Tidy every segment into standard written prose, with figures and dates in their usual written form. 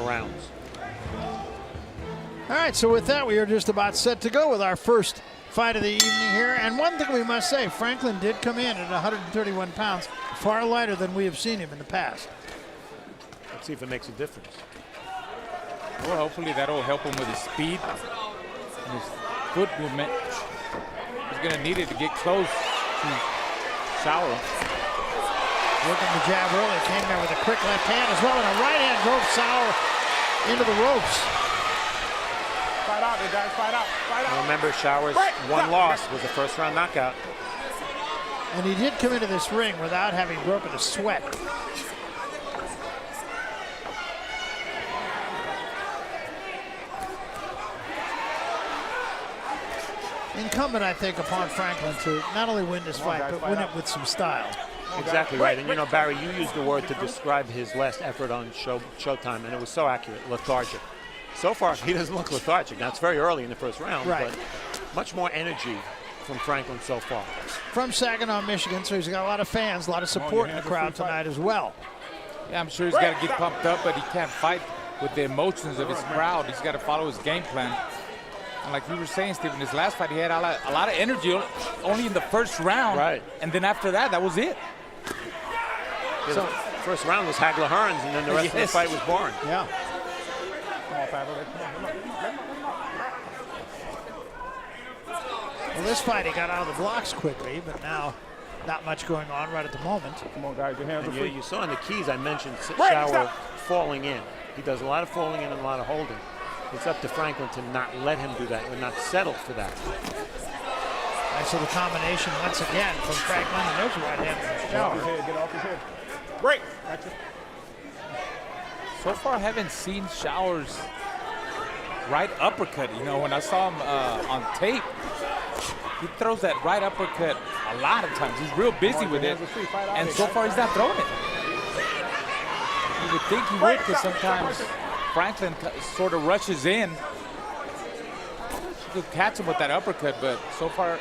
4 rounds. All right, so with that, we are just about set to go with our first fight of the evening here. And one thing we must say, Franklin did come in at 131 pounds, far lighter than we have seen him in the past. Let's see if it makes a difference. Well, hopefully that'll help him with his speed and his foot movement. He's going to need it to get close to Shower. Working the jab early, came there with a quick left hand as well, and a right hand drove Sauer into the ropes. Fight out, you guys, fight out, fight out. Remember, Shower's one loss was a first-round knockout. And he did come into this ring without having broken a sweat. Incumbent, I think, upon Franklin to not only win this fight, but win it with some style. Exactly right. And you know, Barry, you used the word to describe his last effort on Showtime, and it was so accurate, lethargic. So far, he doesn't look lethargic. Now, it's very early in the first round, but much more energy from Franklin so far. From Saginaw, Michigan, so he's got a lot of fans, a lot of support in the crowd tonight as well. Yeah, I'm sure he's got to get pumped up, but he can't fight with the emotions of his crowd. He's got to follow his game plan. And like you were saying, Stephen, his last fight, he had a lot of energy only in the first round. Right. And then after that, that was it. Yeah, so, first round was Hagler Hearns, and then the rest of the fight was boring. Yeah. Well, this fight, he got out of the blocks quickly, but now not much going on right at the moment. Come on, guys, your hands are free. You saw in the keys, I mentioned Shower falling in. He does a lot of falling in and a lot of holding. It's up to Franklin to not let him do that or not settle for that. Nice little combination once again from Franklin, and there's a right hand from Shower. Get off his head, get off his head. Break! Gotcha. So far, I haven't seen Shower's right uppercut. You know, when I saw him on tape, he throws that right uppercut a lot of times. He's real busy with it, and so far he's not throwing it. You would think he would, because sometimes Franklin sort of rushes in. You could catch him with that uppercut, but so far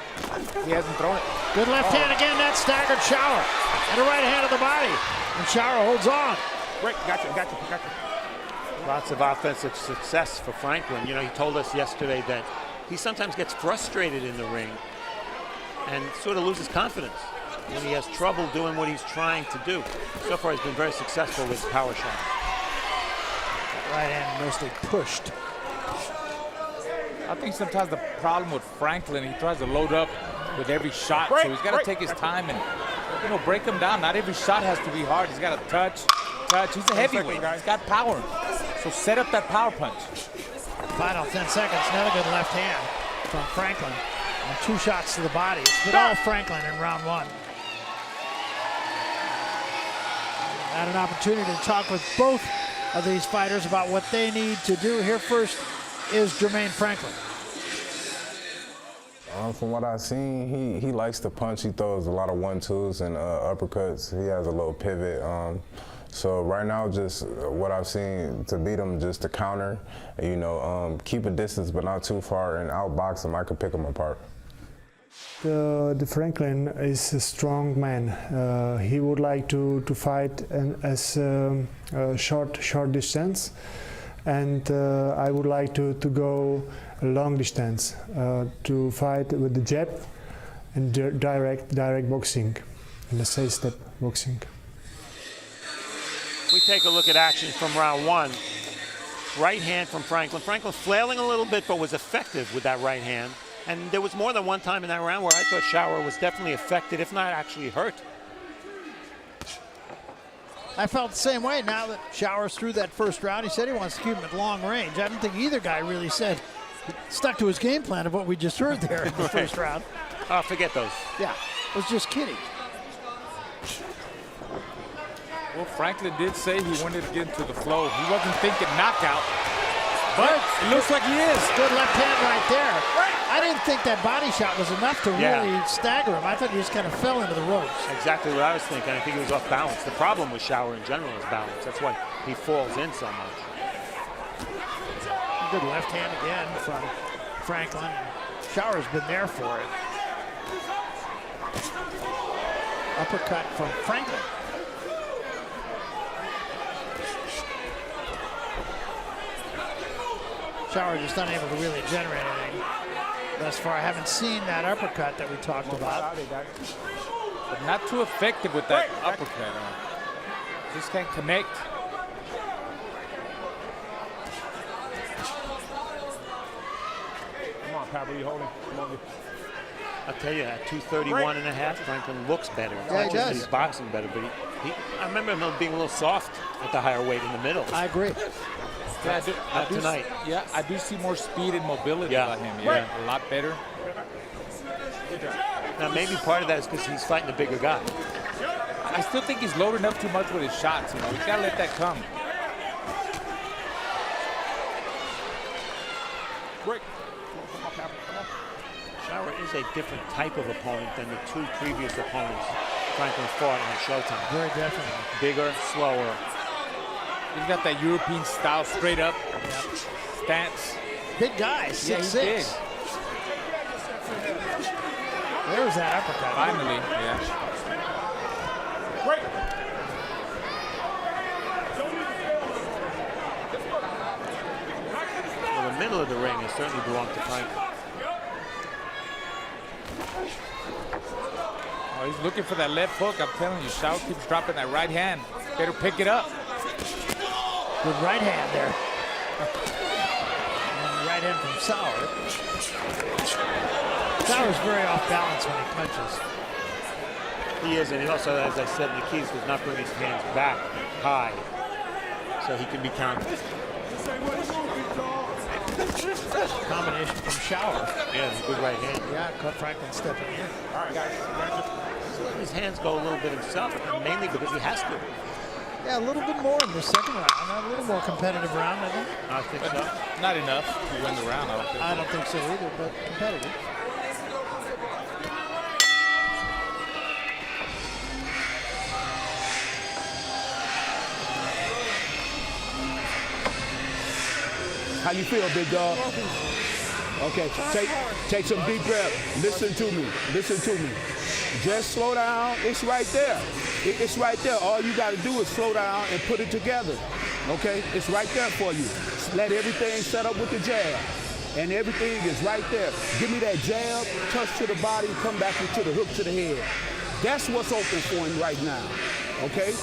he hasn't thrown it. Good left hand again, that staggered Shower. And a right hand of the body, and Shower holds on. Break, gotcha, gotcha, gotcha. Lots of offensive success for Franklin. You know, he told us yesterday that he sometimes gets frustrated in the ring and sort of loses confidence when he has trouble doing what he's trying to do. So far, he's been very successful with his power shot. Right hand mostly pushed. I think sometimes the problem with Franklin, he tries to load up with every shot, so he's got to take his time and, you know, break him down. Not every shot has to be hard. He's got to touch. He's a heavyweight. He's got power. So set up that power punch. Final 10 seconds. Another good left hand from Franklin. And 2 shots to the body. It's been all Franklin in round 1. Had an opportunity to talk with both of these fighters about what they need to do. Here first is Jermaine Franklin. From what I've seen, he likes to punch. He throws a lot of 1-2s and uppercuts. He has a little pivot. So right now, just what I've seen to beat him, just to counter, you know, keep a distance but not too far, and outbox him. I could pick him apart. The Franklin is a strong man. He would like to fight as short distance, and I would like to go a long distance, to fight with the jab and direct boxing, and the side step boxing. We take a look at action from round 1. Right hand from Franklin. Franklin flailing a little bit, but was effective with that right hand. And there was more than one time in that round where I thought Shower was definitely affected, if not actually hurt. I felt the same way now that Shower's through that first round. He said he wants to keep him at long range. I don't think either guy really said, stuck to his game plan of what we just heard there in the first round. Oh, forget those. Yeah, was just kidding. Well, Franklin did say he wanted to get into the flow. He wasn't thinking knockout, but it looks like he is. Good left hand right there. I didn't think that body shot was enough to really stagger him. I thought he just kind of fell into the ropes. Exactly what I was thinking. I think he was off balance. The problem with Shower in general is balance. That's why he falls in so much. Good left hand again from Franklin. Shower's been there for it. Uppercut from Franklin. Shower just unable to really generate anything. Thus far, I haven't seen that uppercut that we talked about. But not too effective with that uppercut. Just can't connect. Come on, Pat, what are you holding? Come on. I'll tell you, at 231 and a half, Franklin looks better. It's Yeah, not he just that does. he's boxing better, but I remember him being a little soft at the higher weight in the middle. I agree. Yeah, Not tonight. Yeah, I do see more speed and mobility Yeah. about him. Yeah, a lot better. Now, maybe part of that is because he's fighting a bigger guy. I still think he's loading up too much with his shots. You know, he's got to let that come. Break. Come on, Pat. Come on. Shower is a different type of opponent than the two previous opponents Franklin fought on Showtime. Very definitely. Bigger, slower. He's got that European style, straight up stance. Big guy, Yeah, 6'6". he's big. There's that uppercut. Finally, yeah. Break. Well, the middle of the ring has certainly belonged to Franklin. Oh, he's looking for that left hook. I'm telling you, Shao keeps dropping that right hand. Better pick it up. Good right hand there. And the right hand from Sauer. Sauer's very off balance when he punches. He is, and he also, as I said, the keys does not bring his hands back high, so he can be countered. Combination from Shower. Yeah, it's a good right hand. Yeah, cut Franklin stepping in. All right, guys. He's letting his hands go a little bit himself, and mainly because he has to. Yeah, a little bit more in the second round. A little more competitive round, I think. I think so. Not enough to win the round, I don't think. I don't think so either, but competitive. How you feel, big dog? Okay, take some deep breath. Listen to me. Listen to me. Just slow down. It's right there. It's right there. All you got to do is slow down and put it together. Okay? It's right there for you. Let everything set up with the jab. And everything is right there. Give me that jab, touch to the body, come back to the hook to the head. That's what's open for him right now. Okay?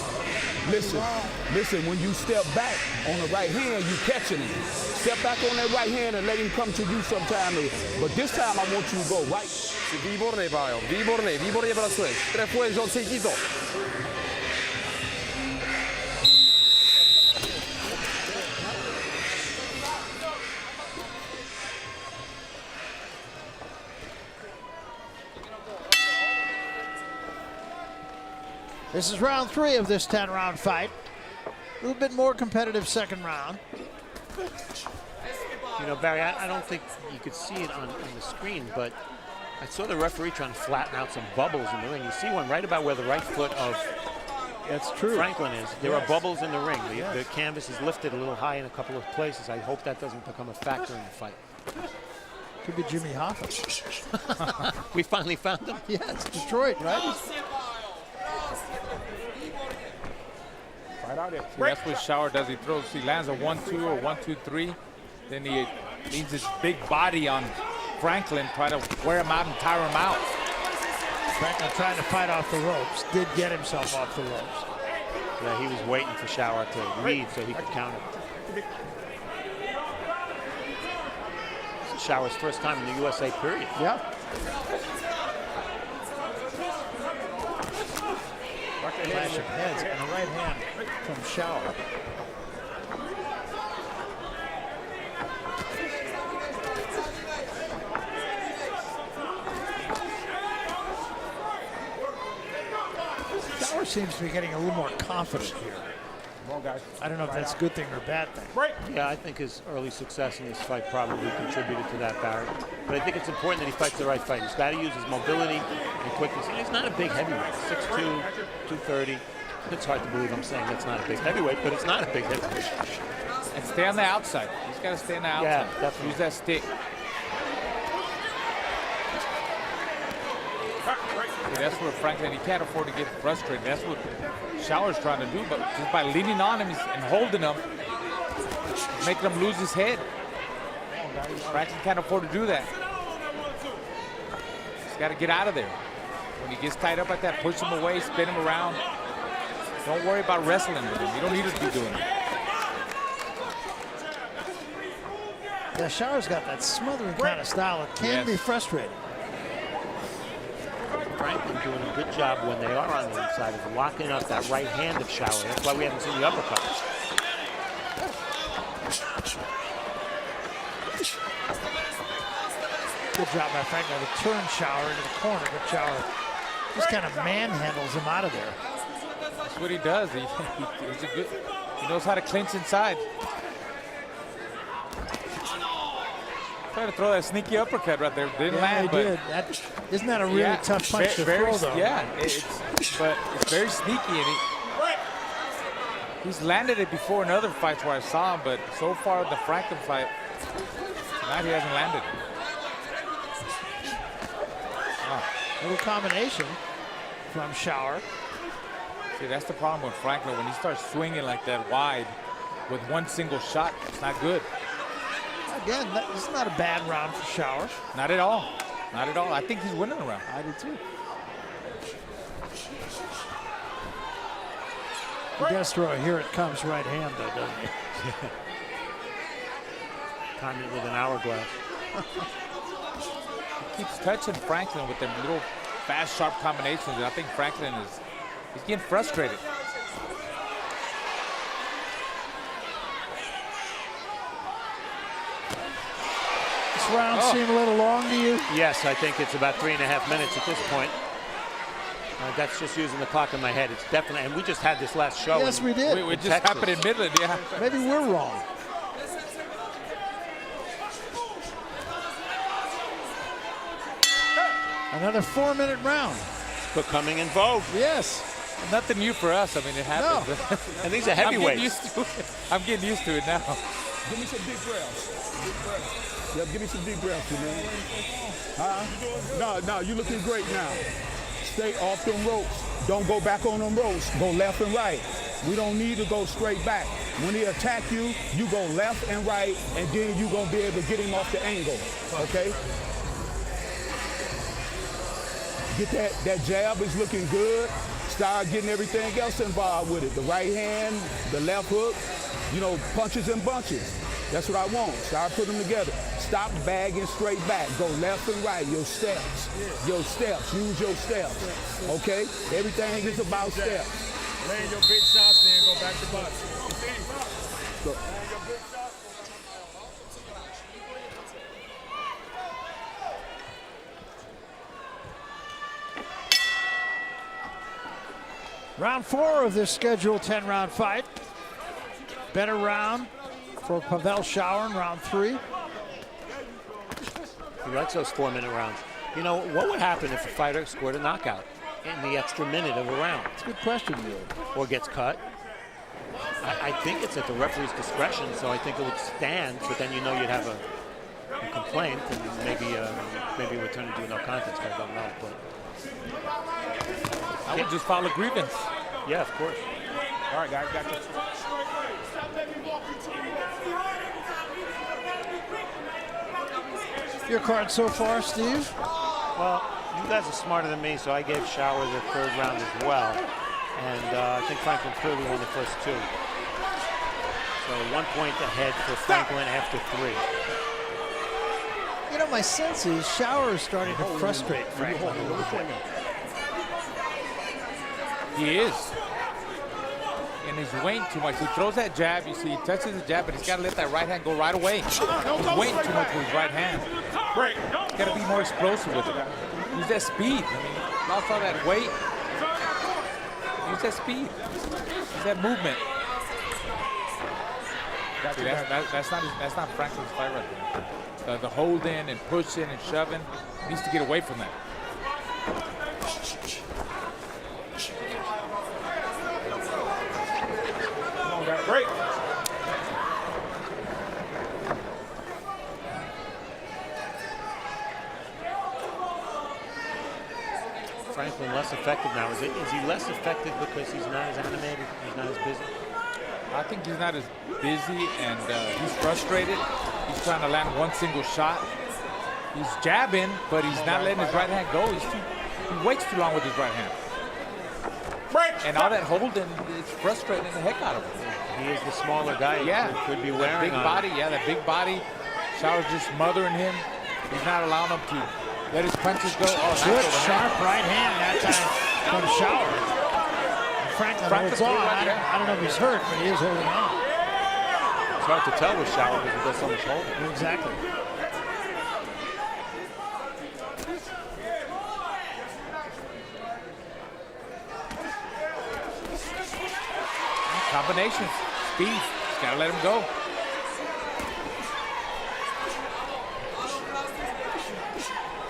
Listen, when you step back on the right hand, you catching him. Step back on that right hand and let him come to you sometime. But this time I want you to go right. Výborný, Pájo, výborně pracuješ. Trefuješ ho, cítí to. This is round 3 of this 10-round fight. A little bit more competitive second round. You know, Barry, I don't think you could see it on the screen, but I saw the referee trying to flatten out some bubbles in the ring. You see one right about where the right foot of That's true. Franklin is. There are bubbles in the ring. The canvas is lifted a little high in a couple of places. I hope that doesn't become a factor in the fight. Could be Jimmy Hoffa. We finally found him. Yeah, it's Detroit, right? Right out there. See, that's what Shower does. He throws, he lands a 1-2 or 1-2-3. Then he leaves his big body on Franklin, try to wear him out and tire him out. Franklin trying to fight off the ropes. Did get himself off the ropes. Yeah, he was waiting for Shower to lead so he could counter. This is Shower's first time in the USA period. Yeah. Clash of heads and a right hand from Shower. Shower seems to be getting a little more confident here. Come on, guys. I don't know if that's a good thing or a bad thing. Break. Yeah, I think his early success in this fight probably contributed to that, Barry. But I think it's important that he fights the right fight. He's got to use his mobility and quickness. And he's not a big heavyweight, 6'2", 230. It's hard to believe I'm saying that's not a big heavyweight, but it's not a big heavyweight. And stay on the outside. He's got to stay on the outside. Yeah, definitely. Use that stick. See, that's where Franklin, he can't afford to get frustrated. That's what Shower's trying to do, but just by leaning on him and holding him, making him lose his head. Franklin can't afford to do that. He's got to get out of there. When he gets tied up like that, push him away, spin him around. Don't worry about wrestling with him. You don't need to be doing it. Yeah, Shower's got that smothering kind of style. It can be frustrating. Franklin doing a good job when they are on the inside of locking up that right hand of Shower. That's why we haven't seen the uppercut. Good job by Franklin to turn Shower into the corner, but Shower just kind of manhandles him out of there. That's what he does. He knows how to clinch inside. Trying to throw that sneaky uppercut right there. Didn't land, he but did. Isn't that a really tough punch to throw, though? Yeah, but it's very sneaky, and he's landed it before in other fights where I saw him, but so far the Franklin fight, tonight he hasn't landed. Little combination from Shower. See, that's the problem with Franklin. When he starts swinging like that wide with one single shot, it's not good. Again, it's not a bad round for Shower. Not at all. Not at all. I think he's winning the round. I do too. He does throw a here it comes right hand, though, doesn't he? Time it with an hourglass. He keeps touching Franklin with them little fast, sharp combinations, and I think Franklin he's getting frustrated. This round seem a little long to you? Yes, I think it's about 3.5 minutes at this point. That's just using the clock in my head. It's definitely, and we just had this last show. Yes, we did. It just happened in Midland, yeah. Maybe we're wrong. Another 4-minute round. Becoming in vogue. Yes. Nothing new for us. I mean, it happens. No. And these are heavyweights. I'm getting used to it now. Give me some deep breaths. Yeah, give me some deep breaths, man. No, you're looking great now. Stay off them ropes. Don't go back on them ropes. Go left and right. We don't need to go straight back. When he attack you, you go left and right, and then you're going to be able to get him off the angle, okay? Get that jab is looking good. Start getting everything else involved with it. The right hand, the left hook, punches and bunches. That's what I want. Start putting them together. Stop bagging straight back. Go left and right. Your steps. Your steps. Use your steps. Okay? Everything is about steps. Land your big shots, then go back to butts. Round 4 of this scheduled 10-round fight. Better round for Pavel Shower in round 3. He likes those 4-minute rounds. What would happen if a fighter scored a knockout in the extra minute of a round? It's a good question, really. Or gets cut? I think it's at the referee's discretion, so I think it would stand, but then you'd have a complaint, and maybe it would turn into a no contest. I don't know, but I would just file a grievance. Yeah, of course. All right, guys, got you. Your card so far, Steve? Well, you guys are smarter than me, so I gave Shower the 3rd round as well. And I think Franklin clearly won the first 2. So 1 point ahead for Franklin after 3. My sense is Shower is starting to frustrate Franklin a little bit. He is. And he's waiting too much. He throws that jab. You see, he touches the jab, but he's got to let that right hand go right away. He's waiting too much with his right hand. He's got to be more explosive with it. Use that speed. Lost all that weight. Use that speed. Use that movement. See, that's not Franklin's fight right there. The holding and pushing and shoving. He needs to get away from that. Great. Franklin less effective now. Is he less effective because he's not as animated? He's not as busy? I think he's not as busy, and he's frustrated. He's trying to land one single shot. He's jabbing, but he's not letting his right hand go. He waits too long with his right hand. And all that holding, it's frustrating the heck out of him. He is the smaller guy. Yeah. He could be That wearing big on body. Yeah, that big body. Shower's just smothering him. He's not allowing him to let his punches go. Oh, Good, sharp right hand that time from Shower. Franklin holds on. I don't know if he's hurt, but he is holding on. It's hard to tell with Shower because he does so much holding. Exactly. Combinations, speed. Just gotta let him go.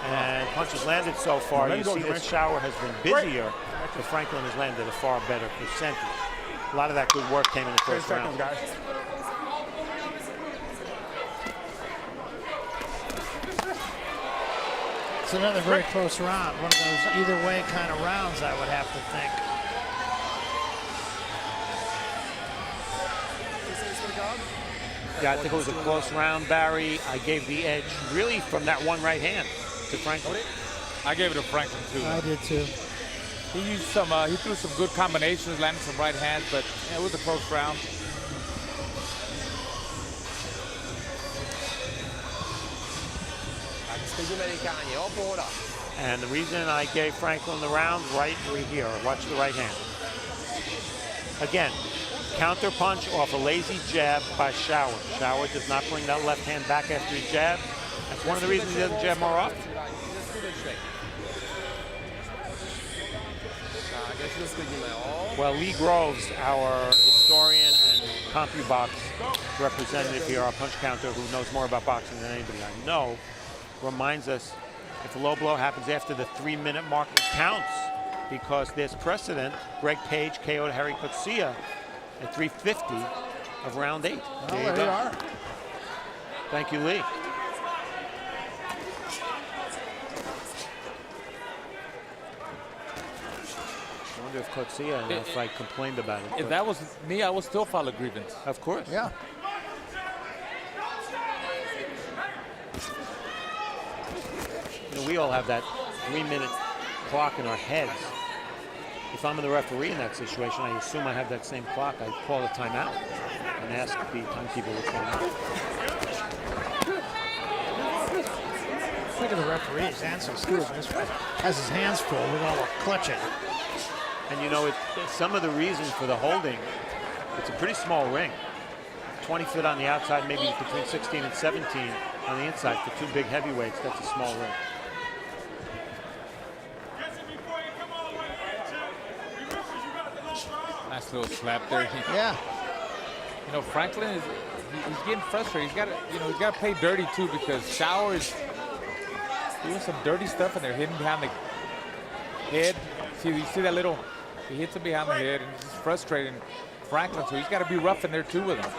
And punches landed so far. You see that Shower has been busier, but Franklin has landed a far better percentage. A lot of that good work came in the first round. Guys. It's another very close round. One of those either way kind of rounds, I would have to think. Yeah, I think it was a close round, Barry. I gave the edge really from that one right hand to Franklin. I gave it to Franklin too. I did too. He used some. He threw some good combinations, landed some right hands, but yeah, it was a close round. And the reason I gave Franklin the round right here, watch the right hand. Again, counter punch off a lazy jab by Shower. Shower does not bring that left hand back after he jab. That's one of the reasons he doesn't jab more often. Well, Lee Groves, our historian and CompuBox representative here, our punch counter, who knows more about boxing than anybody I know, reminds us if a low blow happens after the 3-minute mark, it counts because there's precedent. Greg Page KO'd Harry Coetzee at 350 of round 8. Well, there you are. Thank you, Lee. I wonder if Coetzee in that fight complained about it. If that was me, I would still file a grievance. Of course. Yeah. You know, we all have that 3-minute clock in our heads. If I'm the referee in that situation, I assume I have that same clock. I call a timeout and ask the timekeeper what's going on. Look at the referee's answer. This one has his hands full with all the clutching. And you know, some of the reasons for the holding, it's a pretty small ring. 20 foot on the outside, maybe between 16 and 17 on the inside. For two big heavyweights, that's a small ring. Nice little slap there. Yeah. You know, Franklin is he's getting frustrated. He's got to, you know, he's got to play dirty too because Shower is doing some dirty stuff and they're hitting behind the head. See, you see that little, he hits him behind the head and it's just frustrating Franklin. So he's got to be rough in there too with him.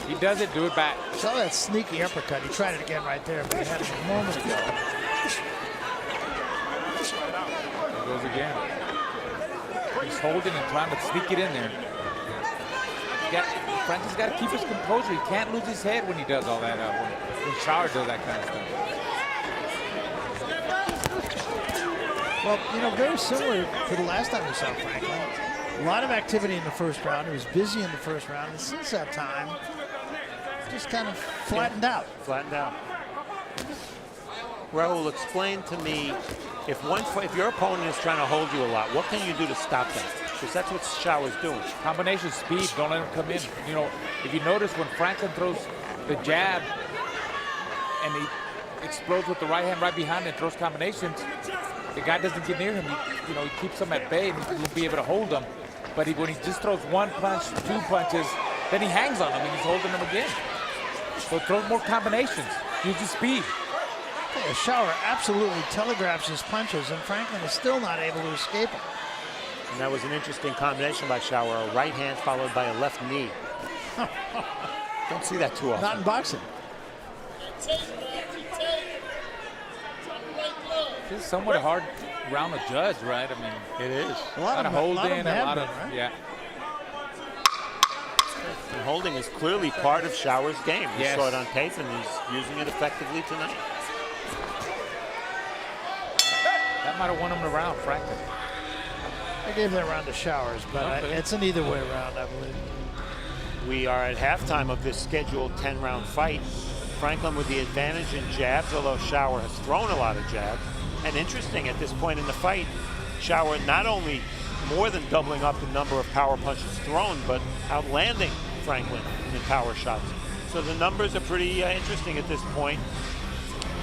He does it, do it back. Saw that sneaky uppercut. He tried it again right there, but he had it a moment ago. There goes again. He's holding and trying to sneak it in there. Franklin's got to keep his composure. He can't lose his head when he does all that, when Shower does that kind of stuff. Well, you know, very similar to the last time we saw Franklin. A lot of activity in the first round. He was busy in the first round, and since that time, just kind of flattened out. Flattened out. Raul, explain to me, if your opponent is trying to hold you a lot, what can you do to stop that? Because that's what Shower's doing. Combination speed, don't let him come in. You know, if you notice when Franklin throws the jab and he explodes with the right hand right behind and throws combinations, the guy doesn't get near him. He keeps him at bay and he'll be able to hold him. But when he just throws one punch, two punches, then he hangs on him and he's holding him again. So throw more combinations, use his speed. Yeah, Shower absolutely telegraphs his punches, and Franklin is still not able to escape him. And that was an interesting combination by Shower, a right hand followed by a left knee. Don't see that too often. Not in boxing. This is somewhat a hard round to judge, right? I mean, it is. A lot of holding, right? yeah. And holding is clearly part of Shower's game. We Yes. saw it on tape, and he's using it effectively tonight. That might have won him the round, Franklin. I gave that round to Showers, but Okay. it's an either way round, I believe. We are at halftime of this scheduled 10-round fight. Franklin with the advantage in jabs, although Shower has thrown a lot of jabs. And interesting, at this point in the fight, Shower not only more than doubling up the number of power punches thrown, but outlanding Franklin in power shots. So the numbers are pretty interesting at this point.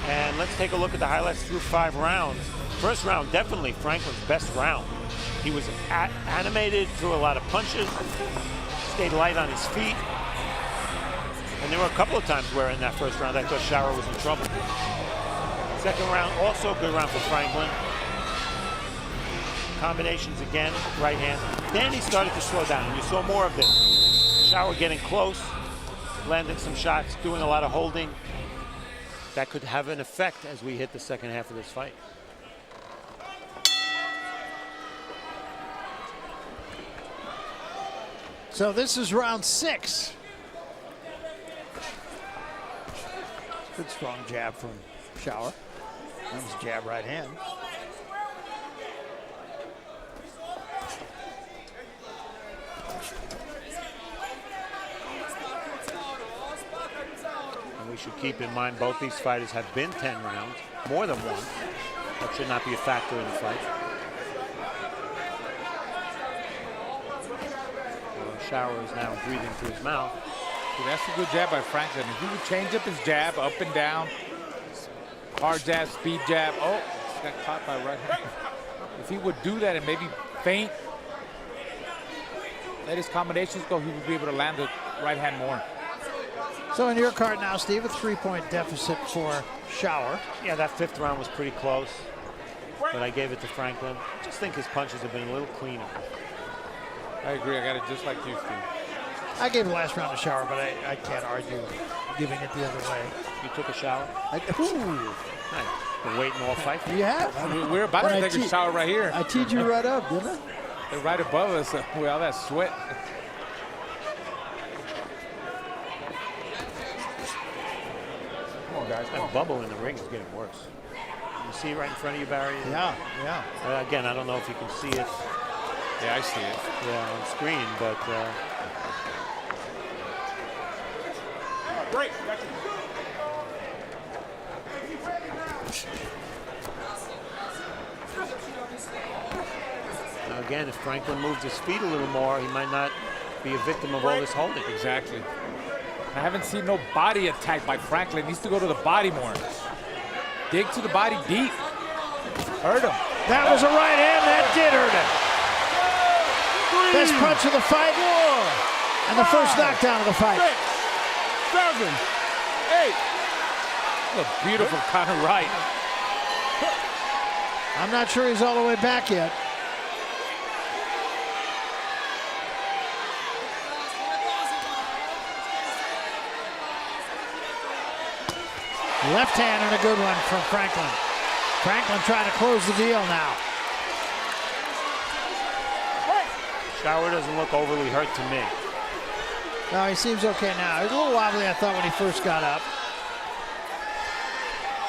And let's take a look at the highlights through 5 rounds. First round, definitely Franklin's best round. He was animated, threw a lot of punches, stayed light on his feet. And there were a couple of times where in that first round I thought Shower was in trouble. Second round, also a good round for Franklin. Combinations again, right hand. Then he started to slow down, and you saw more of this. Shower getting close, landing some shots, doing a lot of holding. That could have an effect as we hit the second half of this fight. So this is round 6. Good strong jab from Shower. That was jab right hand. And we should keep in mind both these fighters have been 10 rounds, more than one. That should not be a factor in the fight. Shower is now breathing through his mouth. See, that's a good jab by Franklin. If he would change up his jab, up and down, hard jab, speed jab. Oh, got caught by right hand. If he would do that and maybe feint, let his combinations go, he would be able to land the right hand more. So in your card now, Steve, a 3-point deficit for Shower. Yeah, that 5th round was pretty close, but I gave it to Franklin. I just think his punches have been a little cleaner. I agree. I got it just like you, Steve. I gave the last round to Shower, but I can't argue giving it the other way. You took a shower? Ooh. Nice. Been waiting all fight. You have. We're about But to I take a tee- shower right here. I teed you right up, didn't I? They're right above us with all that sweat. Come on, guys. Come That on. bubble in the ring is getting worse. You see right in front of you, Barry? Yeah, yeah. Again, I don't know if you can see it Yeah, I see it. on screen, but Break. Gotcha. now again, if Franklin moves his feet a little more, he might not be a victim of all this holding. Exactly. I haven't seen no body attack by Franklin. Needs to go to the body more. Dig to the body deep. Hurt him. That was a right hand. That did hurt him. Best punch of the fight. And the first knockdown of the fight. 6, 7, 8. A beautiful counter right. I'm not sure he's all the way back yet. Left hand and a good one from Franklin. Franklin trying to close the deal now. Shower doesn't look overly hurt to me. No, he seems okay now. He was a little wobbly, I thought, when he first got up.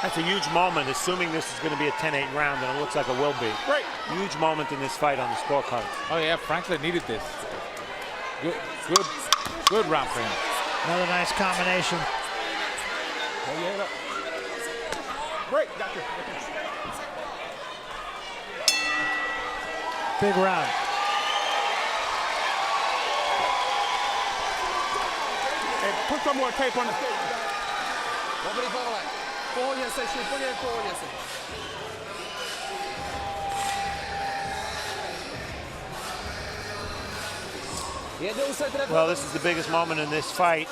That's a huge moment, assuming this is going to be a 10-8 round, and it looks like it will be. Break. Huge moment in this fight on the scorecard. Oh yeah, Franklin needed this. Good round for him. Another nice combination. Hold your head up. Break. Gotcha. Big round. Hey, put some more tape on the face. Dobrý Pavle. V pohodě seš, úplně v pohodě seš. Jednou se trefil. Well, this is the biggest moment in this fight.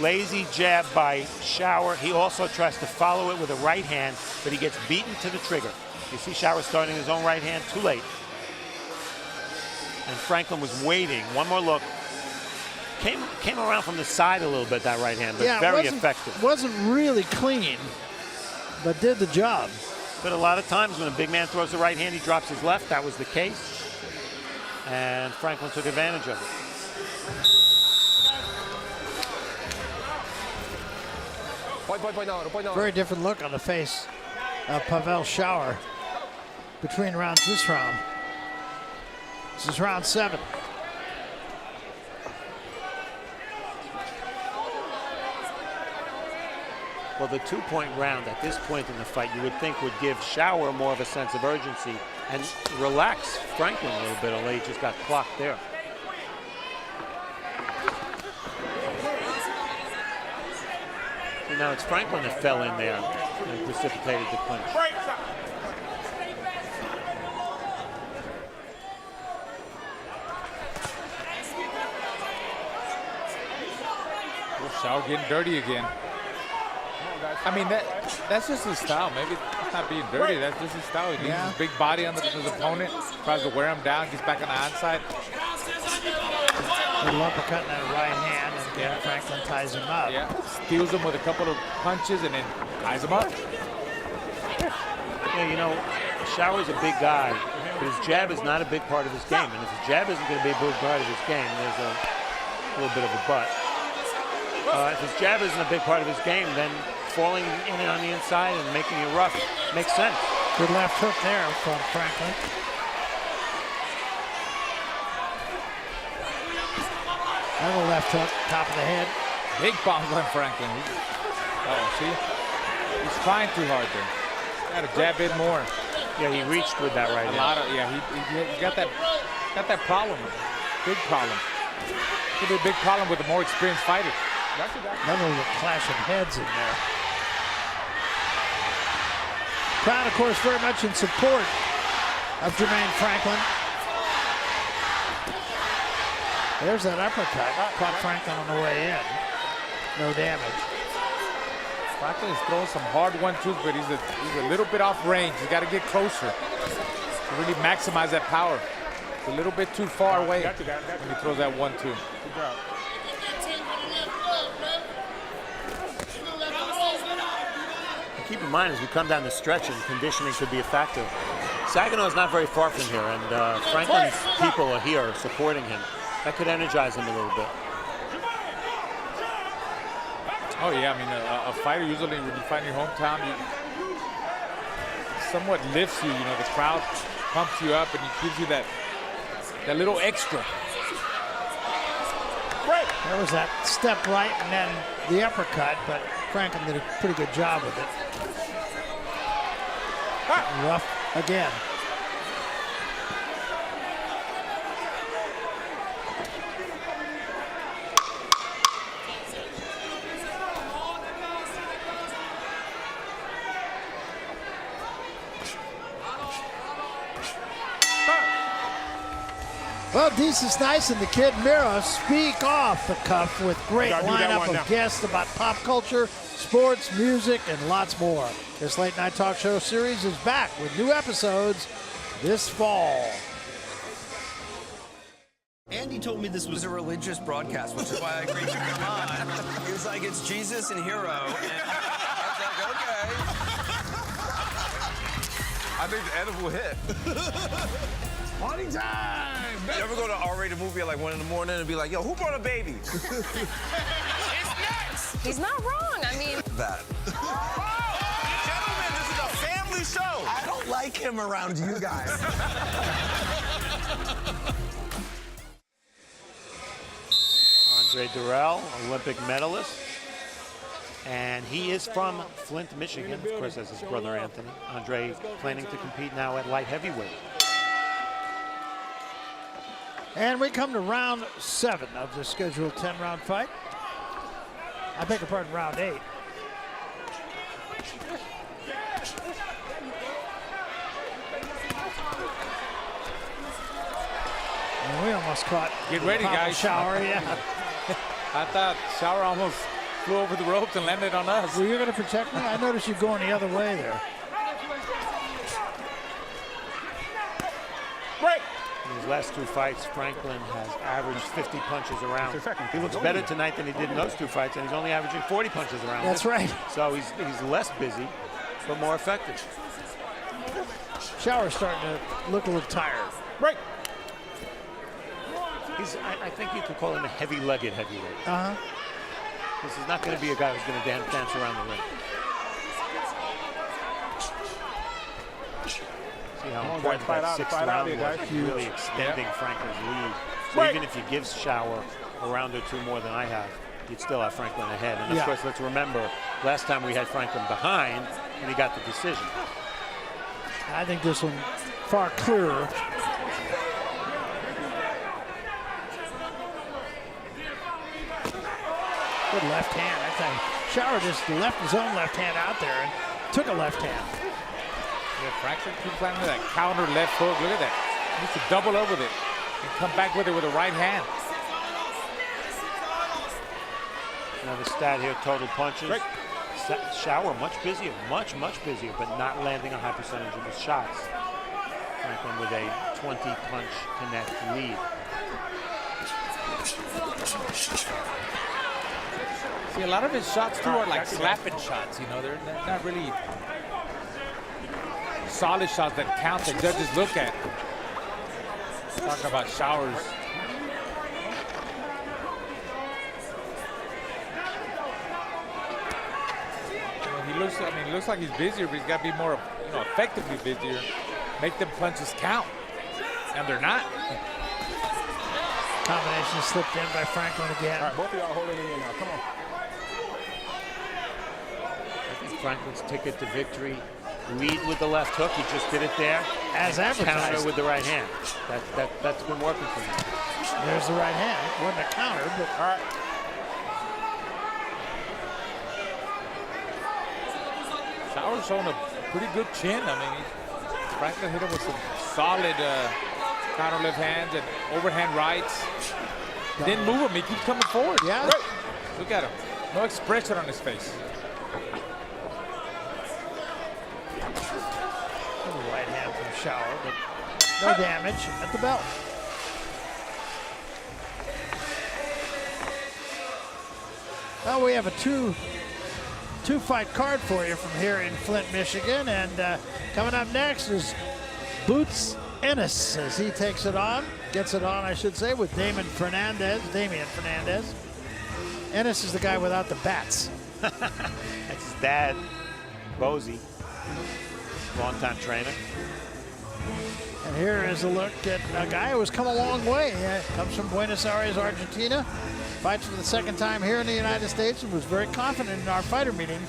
Lazy jab by Shower. He also tries to follow it with a right hand, but he gets beaten to the trigger. You see Shower starting his own right hand too late. And Franklin was waiting. One more look. Came around from the side a little bit, that right hand, but Yeah, very wasn't, effective. Wasn't really clean, but did the job. But a lot of times when a big man throws the right hand, he drops his left. That was the case. And Franklin took advantage of it. Very different look on the face of Pavel Shower between rounds this round. This is round 7. Well, the 2-point round at this point in the fight, you would think would give Shower more of a sense of urgency and relax Franklin a little bit, although he just got clocked there. Now it's Franklin that fell in there and precipitated the clinch. Shower getting dirty again. I mean, that's just his style. Maybe it's not being dirty. That's just his style. He leaves his big body on his opponent, tries to wear him down, gets back on the onside. Little uppercut in that right hand, and again, Franklin ties him up. Yeah, steals him with a couple of punches and then ties him up. Yeah, you know, Shower's a big guy, but his jab is not a big part of his game. And if his jab isn't going to be a big part of his game, there's a little bit of a but. If his jab isn't a big part of his game, then falling in on the inside and making it rough makes sense. Good left hook there from Franklin. Another left hook, top of the head. Big bombs on Franklin. See? He's trying too hard there. Got to jab in more. Yeah, he reached with that right hand. He got that problem. Big problem. Could be a big problem with a more experienced fighter. Another little clash of heads in there. Crowd, of course, very much in support of Jermaine Franklin. There's that uppercut. Caught Franklin on the way in. No damage. Franklin is throwing some hard 1-2s, but he's a little bit off range. He's got to get closer to really maximize that power. It's a little bit too far away when he throws that 1-2. Good job. Keep in mind, as we come down the stretch, and conditioning could be a factor. Saginaw is not very far from here, and Franklin's people are here supporting him. That could energize him a little bit. Oh yeah, I mean, a fighter usually when you fight in your hometown, it somewhat lifts you. You know, the crowd pumps you up and it gives you that little extra. There was that step right and then the uppercut, but Franklin did a pretty good job with it. Rough again. Well, Desus Nice and the Kid Miro speak off the cuff with great lineup of guests about pop culture, sports, music, and lots more. This late night talk show series is back with new episodes this fall. Andy told me this was a religious broadcast, which is why I agreed to come on. He was like, it's Jesus and Hero. And I was like, okay. I think the edible hit. Party time! You ever go to an R-rated movie at like 1 in the morning and be like, yo, who brought a baby? It's nuts! He's not wrong, I mean... That. Gentlemen, this is a family show. I don't like him around you guys. Andre Durrell, Olympic medalist. And he is from Flint, Michigan, of course, as his brother Anthony. Andre planning to compete now at light heavyweight. And we come to round 7 of the scheduled 10-round fight. I beg your pardon, round 8. And we almost caught. Get ready, guys. Shower, yeah. I thought Shower almost flew over the ropes and landed on us. Were you going to protect me? I noticed you going the other way there. Break! In his last 2 fights, Franklin has averaged 50 punches around. He looks better tonight than he did in those 2 fights, and he's only averaging 40 punches around. That's right. So he's less busy, but more effective. Shower's starting to look a little tired. Break! I think you could call him a heavy-legged heavyweight. Uh-huh. This is not going to be a guy who's going to dance around the ring. See how important that sixth round was, really extending Franklin's lead. So even if you give Shower a round or two more than I have, you'd still have Franklin ahead. And of course, let's remember, last time we had Franklin behind, and he got the decision. I think this one far clearer. Good left hand. I think Shower just left his own left hand out there and took a left hand. Yeah, Franklin keeps landing that counter left hook. Look at that. He needs to double up with it and come back with it with a right hand. Another stat here, total punches. Shower much busier, much busier, but not landing a high percentage of his shots. Franklin with a 20-punch connect lead. See, a lot of his shots too are like slapping shots. You know, they're not really solid shots that count that judges look at. Talking about Showers. He looks like he's busier, but he's got to be more, effectively busier. Make them punches count, and they're not. Combination slipped in by Franklin again. All right, both of y'all holding it in now. Come on. I think Franklin's ticket to victory. Lead with the left hook. He just did it there. As advertised. Counter with the right hand. That's been working for him. There's the right hand. Wasn't a counter, but all right. Shower's showing a pretty good chin. I mean, Franklin hit him with some solid counter left hands and overhand rights. Didn't move him. He keeps coming forward. Yeah. Right. Look at him. No expression on his face. Little right hand from Shower, but no damage at the belt. Well, we have a two-fight card for you from here in Flint, Michigan, and coming up next is Boots Ennis as he takes it on, gets it on, I should say, with Damian Fernandez. Ennis is the guy without the bats. That's his dad, Bozy, longtime trainer. And here is a look at a guy who has come a long way. Comes from Buenos Aires, Argentina. Fights for the second time here in the United States and was very confident in our fighter meeting.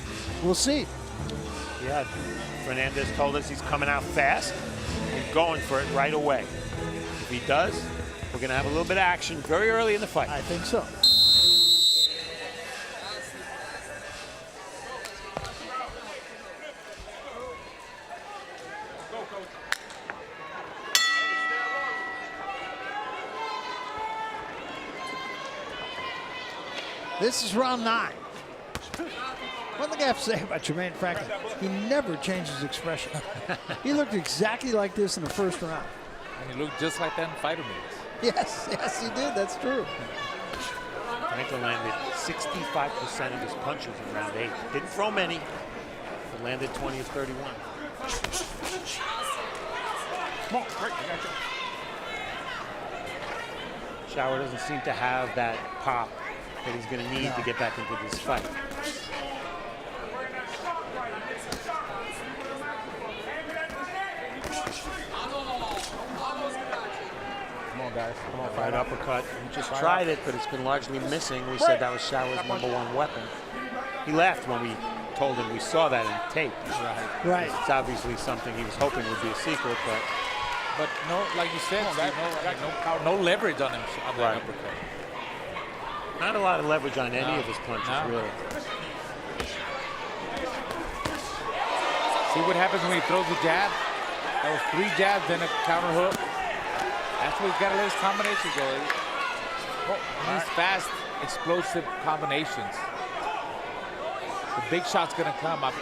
We'll see. Yeah, Fernandez told us he's coming out fast and going for it right away. If he does, we're going to have a little bit of action very early in the fight. I think so. This is round 9. One thing I have to say about Jermaine Franklin, he never changes expression. He looked exactly like this in the first round. And he looked just like that in fighter meetings. Yes, he did. That's true. Franklin landed 65% of his punches in round 8. Didn't throw many, but landed 20 of 31. Come on, great. I got you. Shower doesn't seem to have that pop that he's going to need to get back into this fight. Come on, guys. Come on, Right uppercut. He just tried it, but it's been largely missing. We said that was Shower's #1 weapon. He laughed when we told him we saw that in tape. Right. It's obviously something he was hoping would be a secret, But no, like you said, no leverage on him on that uppercut. not a lot of leverage on any of his punches, really. See what happens when he throws a jab? That was 3 jabs, then a counter hook. That's where he's got to let his combination go. These fast, explosive combinations. The big shot's going to come. I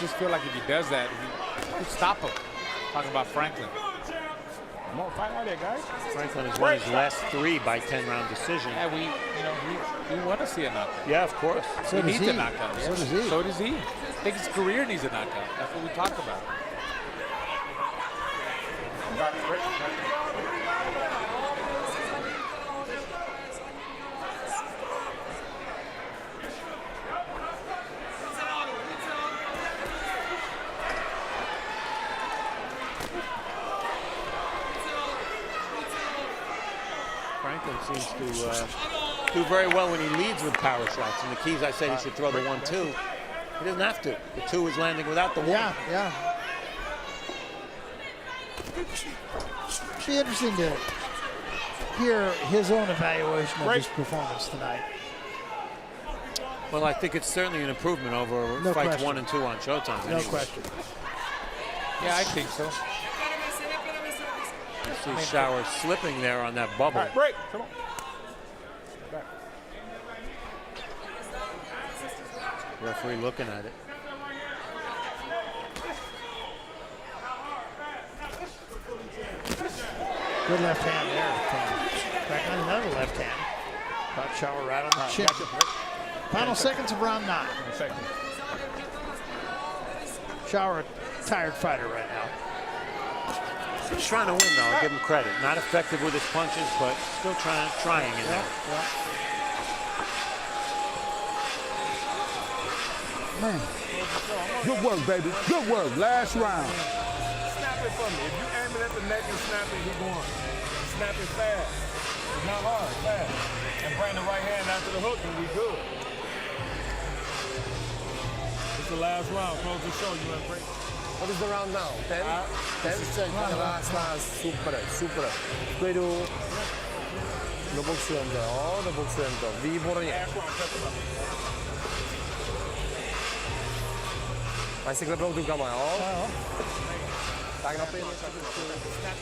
just feel like if he does that, he could stop him. Talking about Franklin. Come on, fight out there, guys. Franklin has won his last 3 by 10-round decision. Yeah, we want to see a knockout. Yeah, of course. So he does needs he. a knockout. So does he. So does he. I think his career needs a knockout. That's what we talk about. Franklin seems to do very well when he leads with power shots. And the keys, I said he should throw the 1-2. He doesn't have to. The 2 is landing without the 1. Yeah. It'd be interesting to hear his own evaluation of his performance tonight. Well, I think it's certainly an improvement over fights 1 and 2 on Showtime. No question. Yeah, I think so. You see Shower slipping there on that bubble. All right, break. Come on. Referee looking at it. Good left hand there. Franklin, another left hand. Caught Shower right on the chin. Final seconds of round 9. Shower, a tired fighter right now. He's trying to win, though. I'll give him credit. Not effective with his punches, but still trying in there. Man, good work, baby. Good work. Last round. Snap it for me. If you aim it at the neck and snap it, he going. Snap it fast. It's not hard, fast. And bring the right hand after the hook and we good. It's the last round. Close the show. You want to break? What is the round now? 10? 10? Last. Super. Square. Doboksujem to. Výborně. Máš si klepnout rukama, jo? Tak na pět. Snap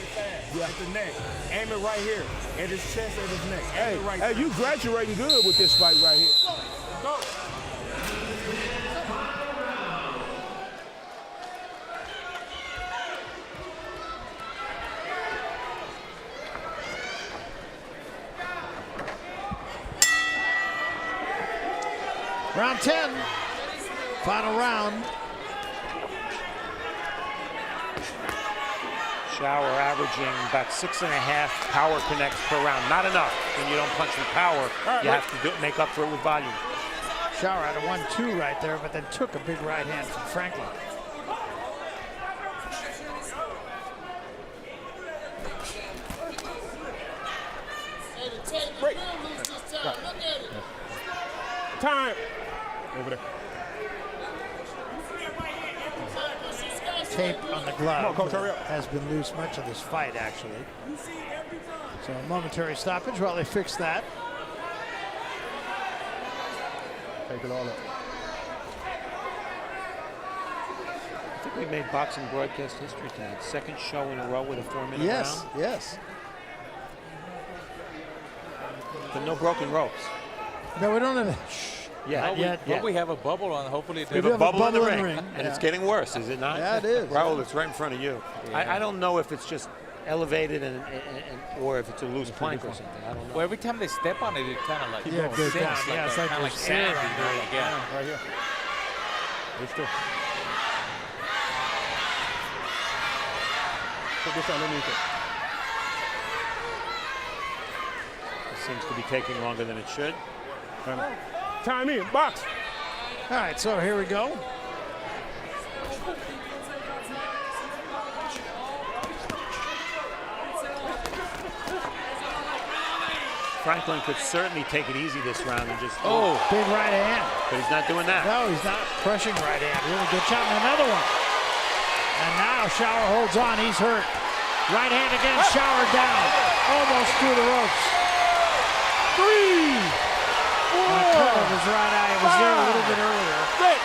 it fast. At the neck. Aim it right here. At his chest, at his neck. Hey, you graduating good with this fight right here. Go. Round 10. Final round. Shower averaging about 6.5 power connects per round. Not enough when you don't punch with power. You have to make up for it with volume. Shower had a 1-2 right there, but then took a big right hand from Franklin. Break. Time. Over there. Tape on the glove. Come on, Coach, hurry up. Has been loose much of this fight, actually. So a momentary stoppage while they fix that. Take it all up. I think we made boxing broadcast history tonight. Second show in a row with a 4-minute round. Yes. But no broken ropes. No, we don't have. Well, we have a bubble on. Hopefully, we have a bubble in the ring. And it's getting worse, is it not? Yeah, it is. Raul, it's right in front of you. Yeah. I don't know if it's just elevated or if it's a loose plank or something. I don't know. Well, every time they step on it, it kind of like goes down. Yeah, it's like kind of like sand. Right here. Let's do. Put this underneath it. It seems to be taking longer than it should. Time in. Box. All right, so here we go. Franklin could certainly take it easy this round and just Big right hand. But he's not doing that. No, he's not. Crushing right hand. Really good shot. And another one. And now Shower holds on. He's hurt. Right hand again. Shower down. Almost through the ropes. 3. Of his right eye. It was there a little bit earlier. 6,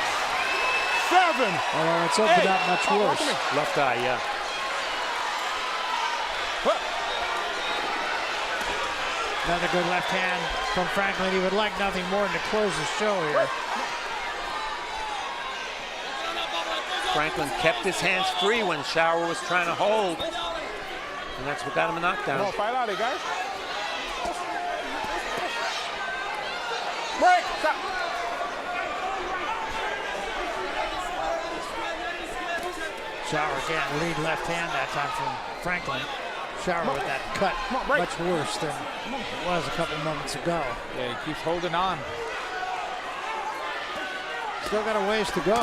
7. Although it's opened up much worse. Left eye, yeah. Another good left hand from Franklin. He would like nothing more than to close the show here. Franklin kept his hands free when Shower was trying to hold. And that's what got him a knockdown. Come on, fight out, guys. Break. Stop. Shower again, lead left hand that time from Franklin. Shower with that cut, much worse than it was a couple moments ago. Yeah, he keeps holding on. Still got a ways to go.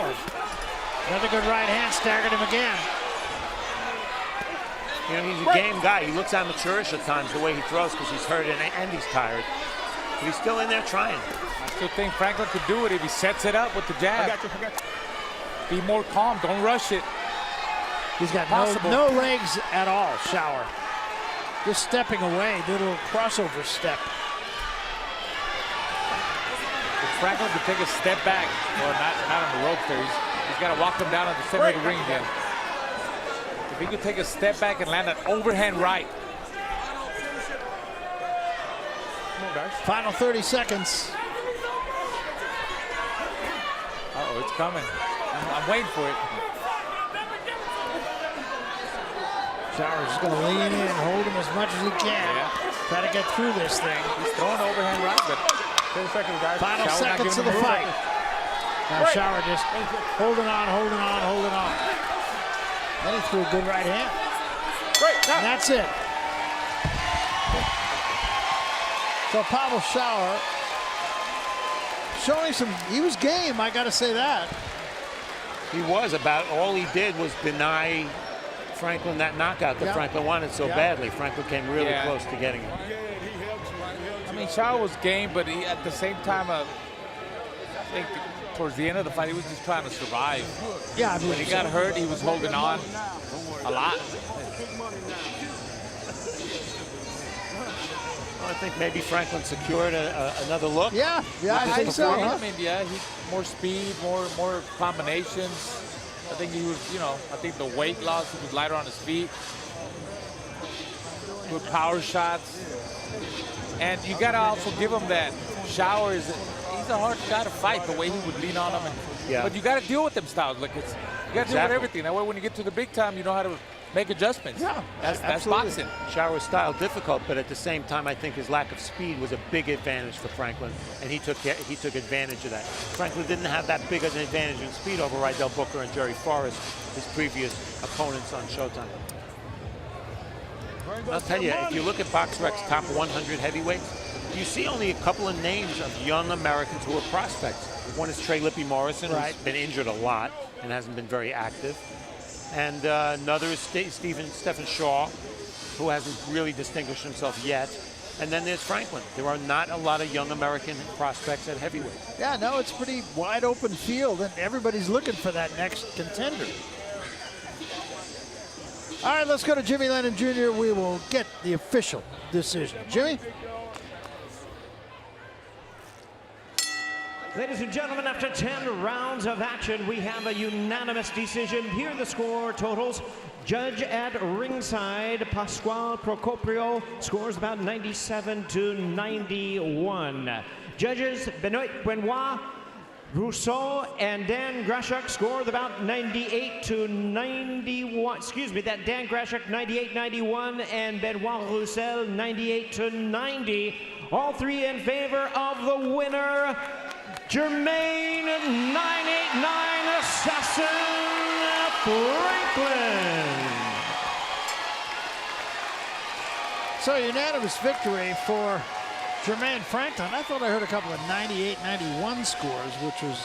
Another good right hand, staggered him again. You know, he's a game guy. He looks amateurish at times, the way he throws, because he's hurt and he's tired. But he's still in there trying. I still think Franklin could do it if he sets it up with the jab. I got you. Be more calm. Don't rush it. He's got no legs at all, Shower. Just stepping away, did a little crossover step. If Franklin could take a step back, or not on the ropes there, he's got to walk him down at the center of the ring again. If he could take a step back and land an overhand right. Final 30 seconds. Uh-oh, it's coming. I'm waiting for it. Shower's just going to lean in, hold him as much as he can. Try to get through this thing. He's throwing overhand right, but 10 seconds, guys. Final Shower seconds of the fight. Now Shower just holding on. Then he threw a good right hand. And that's it. So Pavel Shower showing he was game, I got to say that. He was. About all he did was deny Franklin that knockout that Franklin wanted so badly. Franklin came really close to getting it. I mean, Shower was game, but he, at the same time, I think towards the end of the fight, he was just trying to survive. Yeah, when he got hurt, he was holding on a lot. Well, I think maybe Franklin secured another look. Yeah, I think so. I mean, more speed, more combinations. I think he was, I think the weight loss, he was lighter on his feet. Good power shots. And you got to also give him that. Shower he's a hard guy to fight, the way he would lean on him. But you got to deal with them styles. Like you got to deal with everything. That way, when you get to the big time, you know how to make adjustments. Yeah, that's boxing. Shower's style difficult, but at the same time, I think his lack of speed was a big advantage for Franklin, and he took advantage of that. Franklin didn't have that big of an advantage in speed over Rydell Booker and Jerry Forrest, his previous opponents on Showtime. I'll tell you, if you look at BoxRec's top 100 heavyweights, you see only a couple of names of young Americans who are prospects. One is Trey Lippy Morrison, who's been injured a lot and hasn't been very active. And another is Stephen Shaw, who hasn't really distinguished himself yet. And then there's Franklin. There are not a lot of young American prospects at heavyweight. Yeah, no, it's a pretty wide open field, and everybody's looking for that next contender. All right, let's go to Jimmy Lennon Jr. We will get the official decision. Jimmy? Ladies and gentlemen, after 10 rounds of action, we have a unanimous decision. Here are the score totals. Judge at ringside, Pascual Procopio, scores about 97 to 91. Judges, Benoit Rousseau and Dan Grashuk scored about 98 to 91. Excuse me, that Dan Grashuk 98-91 and Benoit Roussel 98 to 90. All three in favor of the winner, Jermaine 989 Assassin Franklin. So unanimous victory for Jermaine Franklin. I thought I heard a couple of 98-91 scores, which was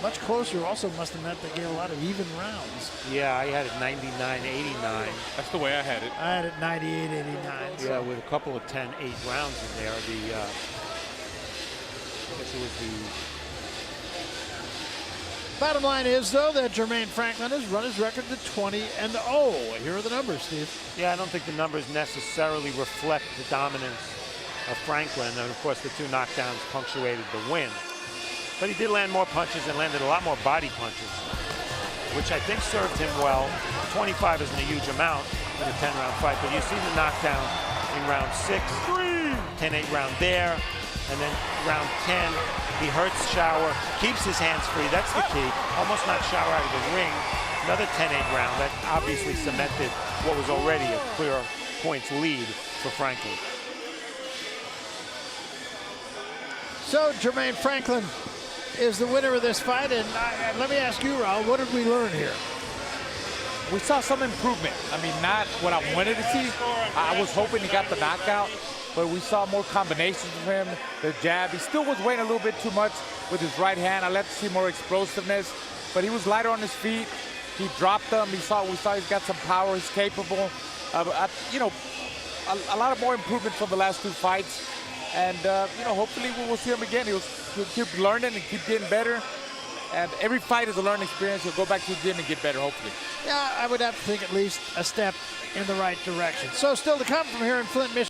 much closer. Also must have meant they gave a lot of even rounds. Yeah, I had it 99-89. That's the way I had it. I had it 98-89. Yeah, with a couple of 10-8 rounds in there. I guess it was the... Bottom line is, though, that Jermaine Franklin has run his record to 20-0. Here are the numbers, Steve. Yeah, I don't think the numbers necessarily reflect the dominance of Franklin, and of course the two knockdowns punctuated the win. But he did land more punches and landed a lot more body punches, which I think served him well. 25 isn't a huge amount in a 10-round fight, but you see the knockdown in round 6, 10-8 round there, and then round 10, he hurts Shower, keeps his hands free, that's the key, almost knocked Shower out of the ring. Another 10-8 round that obviously cemented what was already a clear points lead for Franklin. So Jermaine Franklin is the winner of this fight, and let me ask you, Raul, what did we learn here? We saw some improvement. I mean, not what I wanted to see. I was hoping he got the knockout, but we saw more combinations of him. The jab, he still was weighing a little bit too much with his right hand. I'd like to see more explosiveness, but he was lighter on his feet. He dropped them. We saw he's got some power. He's capable. You know, a lot of more improvement from the last 2 fights. And, you know, hopefully we will see him again. He'll keep learning and keep getting better. And every fight is a learning experience. He'll go back to the gym and get better, hopefully. Yeah, I would have to think at least a step in the right direction. So still to come from here in Flint, Michigan.